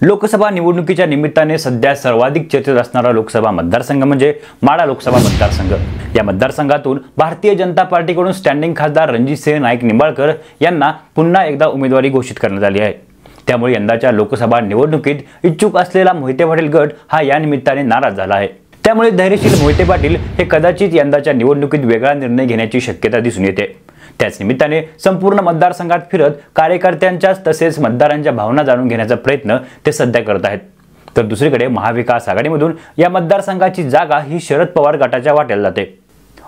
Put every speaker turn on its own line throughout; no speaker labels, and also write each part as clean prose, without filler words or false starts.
लोकसभा निवडणुकीच्या निमित्ताने सध्या सर्वाधिक चर्चेत असणारा लोकसभा मतदारसंघ म्हणजे माढा लोकसभा मतदारसंघ। या मतदारसंघातून भारतीय जनता पार्टीकडून स्टँडिंग खासदार रणजितसिंह नाईक निंबाळकर यांना पुन्हा एकदा उमेदवारी घोषित करण्यात आली आहे। त्यामुळे यंदाच्या लोकसभा निवडणुकीत इच्छुक असलेला मोहिते पाटील गट हा या निमित्ताने नाराज झाला आहे। त्यामुळे धैर्यशील मोहिते पाटील हे कदाचित यंदाच्या निवडणुकीत वेगळा निर्णय घेण्याची शक्यता दिसून येते। त्याच निमित्ताने संपूर्ण मतदारसंघात फिरत कार्यकर्त्यांच्या तसेच मतदारांच्या भावना जाणून घेण्याचा प्रयत्न ते सध्या करत आहेत। तर दुसरीकडे महाविकास आघाडीमधून या मतदारसंघाची जागा ही शरद पवार गटाच्या वाट्याला जाते।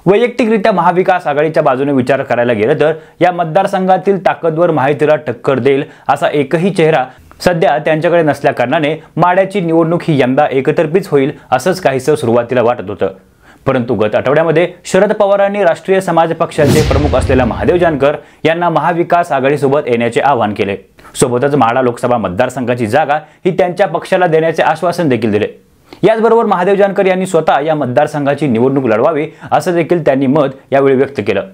वैयक्तिकरित्या महाविकास आघाडीच्या बाजूने विचार करायला गेलं तर या मतदारसंघातील ताकदवर महायुतीला टक्कर देईल असा एकही चेहरा सध्या त्यांच्याकडे नसल्या कारणाने माढ्याची निवडणूक ही यंदा एकतर्फीच होईल असंच काहीसं सुरुवातीला वाटत होतं। परंतु गत आठवड्यामध्ये शरद पवारांनी राष्ट्रीय समाज पक्षाचे प्रमुख असलेल्या महादेव जानकर यांना महाविकास आघाडीसोबत येण्याचे आवाहन केले। सोबतच माढा लोकसभा मतदारसंघाची जागा ही त्यांच्या पक्षाला देण्याचे आश्वासन देखील दिले। याचबरोबर महादेव जानकर यांनी स्वतः या मतदारसंघाची निवडणूक लढवावी असं देखील त्यांनी मत यावेळी व्यक्त केलं।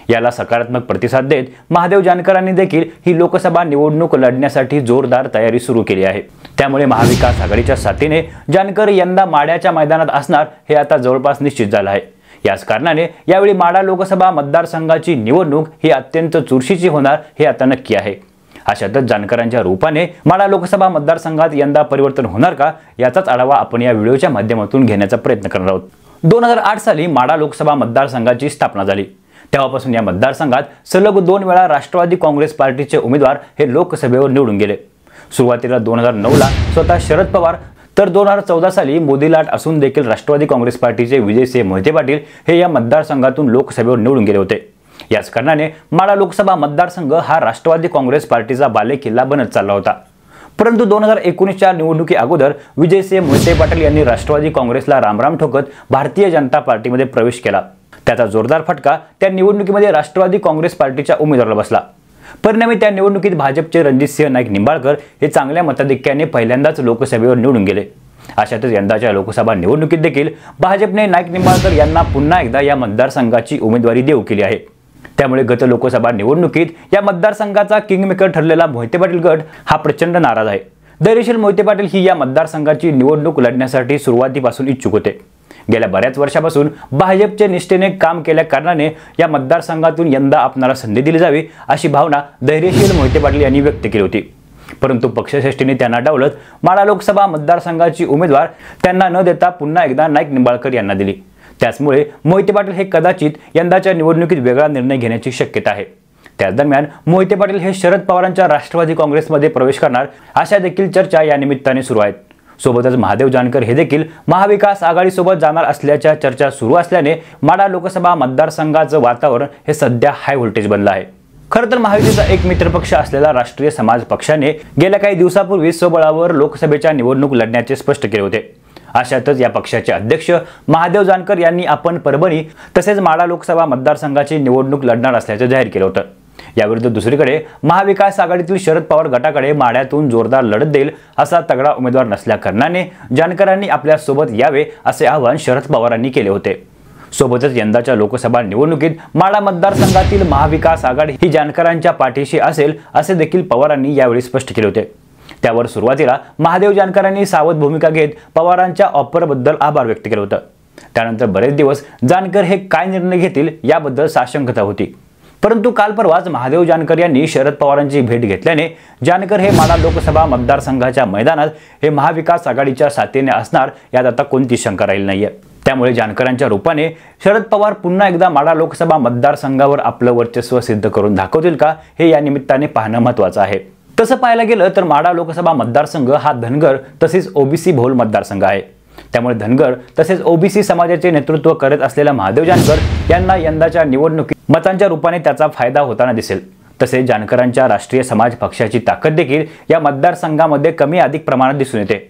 याला सकारात्मक प्रतिसाद देत महादेव जानकरांनी देखील ही लोकसभा निवडणूक लढण्यासाठी जोरदार तयारी सुरू केली आहे। त्यामुळे महाविकास आघाडीच्या साथीने जानकर यंदा माढ्याच्या मैदानात असणार हे आता जवळपास निश्चित झालं आहे। याच कारणाने यावेळी माढा लोकसभा मतदारसंघाची निवडणूक ही अत्यंत चुरशीची होणार हे आता नक्की आहे। अशातच जानकरांच्या रूपाने माढा लोकसभा मतदारसंघात यंदा परिवर्तन होणार का याचाच आढावा आपण या व्हिडिओच्या माध्यमातून घेण्याचा प्रयत्न करणार आहोत। 2008 साली माढा लोकसभा मतदारसंघाची स्थापना झाली। तेव्हापासून या मतदारसंघात सलग 2 वेळा राष्ट्रवादी काँग्रेस पार्टीचे उमेदवार हे लोकसभेवर निवडून गेले। सुरुवातीला 2009 ला स्वतः शरद पवार तर 2014 साली मोदी लाट असून देखील राष्ट्रवादी काँग्रेस पार्टीचे विजयसिंह मोहिते पाटील हे या मतदारसंघातून लोकसभेवर निवडून गेले होते। याच कारणाने माढा लोकसभा मतदारसंघ हा राष्ट्रवादी काँग्रेस पार्टीचा बालेकिल्ला बनत चालला होता। परंतु 2019च्या निवडणुकी अगोदर विजयसिंह मोहिते पाटील यांनी राष्ट्रवादी काँग्रेसला रामराम ठोकत भारतीय जनता पार्टीमध्ये प्रवेश केला। त्याचा जोरदार फटका त्या निवडणुकीमध्ये राष्ट्रवादी काँग्रेस पार्टीच्या उमेदवाराला बसला। परिणामी त्या निवडणुकीत भाजपचे रणजितसिंह नाईक निंबाळकर हे चांगल्या मताधिक्याने पहिल्यांदाच लोकसभेवर निवडून गेले। अशातच यंदाच्या लोकसभा निवडणुकीत देखील भाजपने नाईक निंबाळकर यांना पुन्हा एकदा या मतदारसंघाची उमेदवारी देऊ केली आहे। त्यामुळे गत लोकसभा निवडणुकीत या मतदारसंघाचा किंगमेकर ठरलेला मोहिते पाटील गट हा प्रचंड नाराज आहे। धैर्यशील मोहिते पाटील ही या मतदारसंघाची निवडणूक लढण्यासाठी सुरुवातीपासून इच्छुक होते। गेल्या बऱ्याच वर्षापासून भाजपचे निष्ठेने काम केल्या कारणाने या मतदारसंघातून यंदा आपणाला संधी दिली जावी अशी भावना धैर्यशील मोहिते पाटील यांनी व्यक्त केली होती। परंतु पक्षश्रेष्ठींनी त्यांना डावलत माढा लोकसभा मतदारसंघाची उमेदवार त्यांना न देता पुन्हा एकदा नाईक निंबाळकर यांना दिली। त्याचमुळे मोहिते पाटील हे कदाचित यंदाच्या निवडणुकीत वेगळा निर्णय घेण्याची शक्यता आहे। त्याच दरम्यान मोहिते पाटील हे शरद पवारांच्या राष्ट्रवादी काँग्रेसमध्ये प्रवेश करणार अशा देखील चर्चा या निमित्ताने सुरू आहेत। सोबतच महादेव जानकर हे देखील महाविकास आघाडीसोबत जाणार असल्याच्या चर्चा सुरू असल्याने माढा लोकसभा मतदारसंघाचं वातावरण हे सध्या हाय व्होल्टेज बनलं आहे। खरं तर महायुतीचा एक मित्रपक्ष असलेला राष्ट्रीय समाज पक्षाने गेल्या काही दिवसापूर्वी स्वबळावर लोकसभेच्या निवडणूक लढण्याचे स्पष्ट केले होते। अशातच या पक्षाचे अध्यक्ष महादेव जानकर यांनी आपण परभणी तसेच माढा लोकसभा मतदारसंघाची निवडणूक लढणार असल्याचे जाहीर केले होते। याविरुद्ध दुसरीकडे महाविकास आघाडीतील शरद पवार गटाकडे माढ्यातून जोरदार लढत देईल असा तगडा उमेदवार नसल्या कारणाने जानकरांनी आपल्या सोबत यावे असे आवाहन शरद पवारांनी केले होते। सोबतच यंदाच्या लोकसभा निवडणुकीत माढा मतदारसंघातील महाविकास आघाडी ही जानकरांच्या पाठीशी असेल असे देखील पवारांनी यावेळी स्पष्ट केले होते। त्यावर सुरुवातीला महादेव जानकरांनी सावध भूमिका घेत पवारांच्या ऑफरबद्दल आभार व्यक्त केले होते। त्यानंतर बरेच दिवस जानकर हे काय निर्णय घेतील याबद्दल साशंकता होती। परंतु काल परवाच महादेव जानकर यांनी शरद पवारांची भेट घेतल्याने जानकर हे माढा लोकसभा मतदारसंघाच्या मैदानात हे महाविकास आघाडीच्या साथीने असणार यात आता कोणती शंका राहिली नाहीये। त्यामुळे जानकरांच्या रूपाने शरद पवार पुन्हा एकदा माढा लोकसभा मतदारसंघावर आपलं वर्चस्व सिद्ध करून दाखवतील का हे या निमित्ताने पाहणं महत्त्वाचं आहे। तसं पाहायला गेलं तर माढा लोकसभा मतदारसंघ हा धनगर तसेच ओबीसी बहुल मतदारसंघ आहे। त्यामुळे धनगर तसेच ओबीसी समाजाचे नेतृत्व करत असलेल्या महादेव जानकर यांना यंदाच्या निवडणुकीत मतांच्या रूपाने त्याचा फायदा होताना दिसेल। तसेच जानकरांच्या राष्ट्रीय समाज पक्षाची ताकद देखील या मतदारसंघामध्ये कमी अधिक प्रमाणात दिसून येते।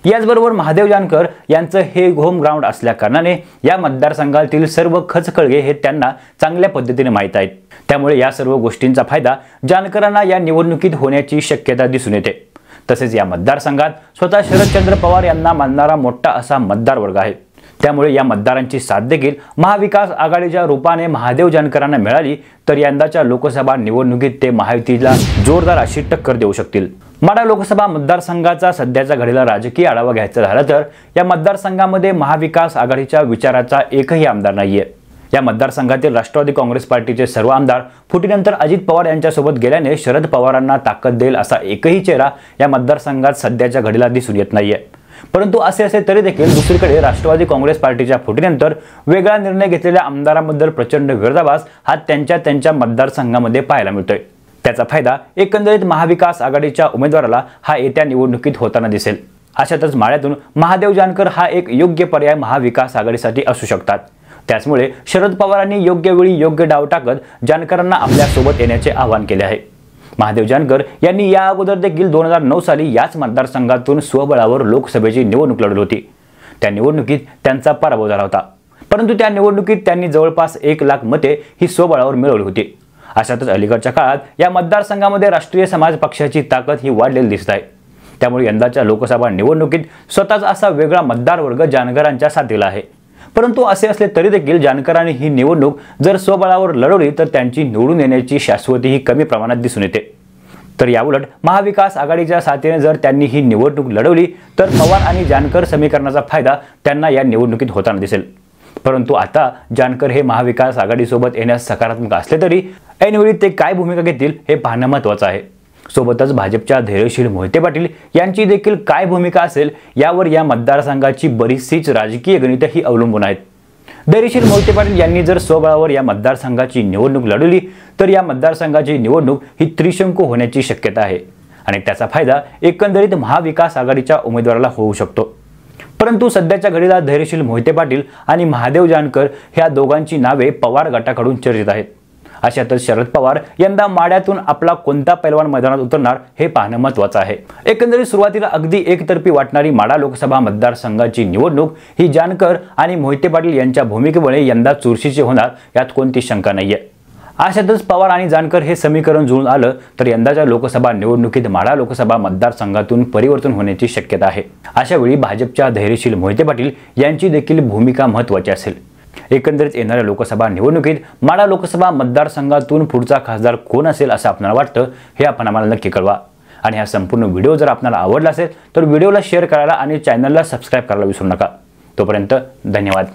याचबरोबर महादेव जानकर यांचं हे होम ग्राउंड असल्या कारणाने या मतदारसंघातील सर्व खचखळगे हे त्यांना चांगल्या पद्धतीने माहीत आहेत। त्यामुळे या सर्व गोष्टींचा फायदा जानकरांना या निवडणुकीत होण्याची शक्यता दिसून येते। तसेच या मतदारसंघात स्वतः शरदचंद्र पवार यांना मानणारा मोठा असा मतदार वर्ग आहे। त्यामुळे या मतदारांची साथ देखील महाविकास आघाडीच्या रूपाने महादेव जानकरांना मिळाली तर यंदाच्या लोकसभा निवडणुकीत ते महायुतीला जोरदार अशी टक्कर देऊ शकतील। माढा लोकसभा मतदारसंघाचा सध्याच्या घडीला राजकीय आढावा घ्यायचा झाला तर या मतदारसंघामध्ये महाविकास आघाडीच्या विचाराचा एकही आमदार नाहीये। या मतदारसंघातील राष्ट्रवादी काँग्रेस पार्टीचे सर्व आमदार फुटीनंतर अजित पवार यांच्यासोबत गेल्याने शरद पवारांना ताकद देईल असा एकही चेहरा या मतदारसंघात सध्याच्या घडीला दिसून येत नाहीये। परंतु असे असले तरी देखील दुसरीकडे राष्ट्रवादी काँग्रेस पार्टीच्या फुटीनंतर वेगळा निर्णय घेतलेल्या आमदारांबद्दल प्रचंड विरोधाभास हा त्यांच्या मतदारसंघामध्ये पाहायला मिळतोय। त्याचा फायदा एकंदरीत महाविकास आघाडीच्या उमेदवाराला हा येत्या निवडणुकीत होताना दिसेल। अशातच माढ्यातून महादेव जानकर हा एक योग्य पर्याय महाविकास आघाडीसाठी असू शकतात। त्याचमुळे शरद पवारांनी योग्य वेळी योग्य डाव टाकत जानकरांना आपल्या सोबत येण्याचे आवाहन केले आहे। महादेव जानकर यांनी या अगोदर देखील 2009 साली याच मतदारसंघातून स्वबळावर लोकसभेची निवडणूक लढवली होती। त्या निवडणुकीत त्यांचा पराभव झाला होता, परंतु त्या निवडणुकीत त्यांनी जवळपास 1 लाख मते ही स्वबळावर मिळवली होती। अशातच अलीकडच्या काळात या मतदारसंघामध्ये राष्ट्रीय समाज पक्षाची ताकद ही वाढलेली दिसत आहे। त्यामुळे यंदाच्या लोकसभा निवडणुकीत स्वतःच असा वेगळा मतदार वर्ग जानकरांच्या साथीला आहे। परंतु असे असले तरी देखील जानकरांनी ही निवडणूक जर स्वबळावर लढवली तर त्यांची निवडून येण्याची शाश्वती ही कमी प्रमाणात दिसून येते। तर याउलट महाविकास आघाडीच्या साथीने जर त्यांनी ही निवडणूक लढवली तर पवार आणि जानकर समीकरणाचा फायदा त्यांना या निवडणुकीत होताना दिसेल। परंतु आता जानकर हे महाविकास आघाडीसोबत येण्यास सकारात्मक असले तरी ऐनवेळी ते काय भूमिका घेतील हे पाहणं महत्त्वाचं आहे। सोबतच भाजपच्या धैर्यशील मोहिते पाटील यांची देखील काय भूमिका असेल यावर या मतदारसंघाची बरीचशीच राजकीय गणितं ही अवलंबून आहेत। धैर्यशील मोहिते पाटील यांनी जर स्वबळावर या मतदारसंघाची निवडणूक लढवली तर या मतदारसंघाची निवडणूक ही त्रिशंकू होण्याची शक्यता आहे आणि त्याचा फायदा एकंदरीत महाविकास आघाडीच्या उमेदवाराला होऊ शकतो। परंतु सध्याच्या घडीला धैर्यशील मोहिते पाटील आणि महादेव जानकर ह्या दोघांची नावे पवार गटाकडून चर्चित आहेत। अशातच शरद पवार यंदा माढ्यातून आपला कोणता पैलवान मैदानात उतरणार हे पाहणं महत्त्वाचं आहे। एकंदरीत सुरुवातीला अगदी एकतर्फी वाटणारी माढा लोकसभा मतदारसंघाची निवडणूक ही जानकर आणि मोहिते पाटील यांच्या भूमिकेमुळे यंदा चुरशीची होणार यात कोणती शंका नाहीये। अशातच पवार आणि जानकर हे समीकरण जुळून आलं तर यंदाच्या लोकसभा निवडणुकीत माढा लोकसभा मतदारसंघातून परिवर्तन होण्याची शक्यता आहे। अशा वेळी भाजपच्या धैर्यशील मोहिते पाटील यांची देखील भूमिका महत्त्वाची असेल। एकंदरीत येणाऱ्या लोकसभा निवडणुकीत माढा लोकसभा मतदारसंघातून पुढचा खासदार कोण असेल असं आपल्याला वाटतं हे आपण आम्हाला नक्की कळवा। आणि हा संपूर्ण व्हिडिओ जर आपल्याला आवडला असेल तर व्हिडिओला शेअर करायला आणि चॅनलला सबस्क्राईब करायला विसरू नका। तोपर्यंत धन्यवाद।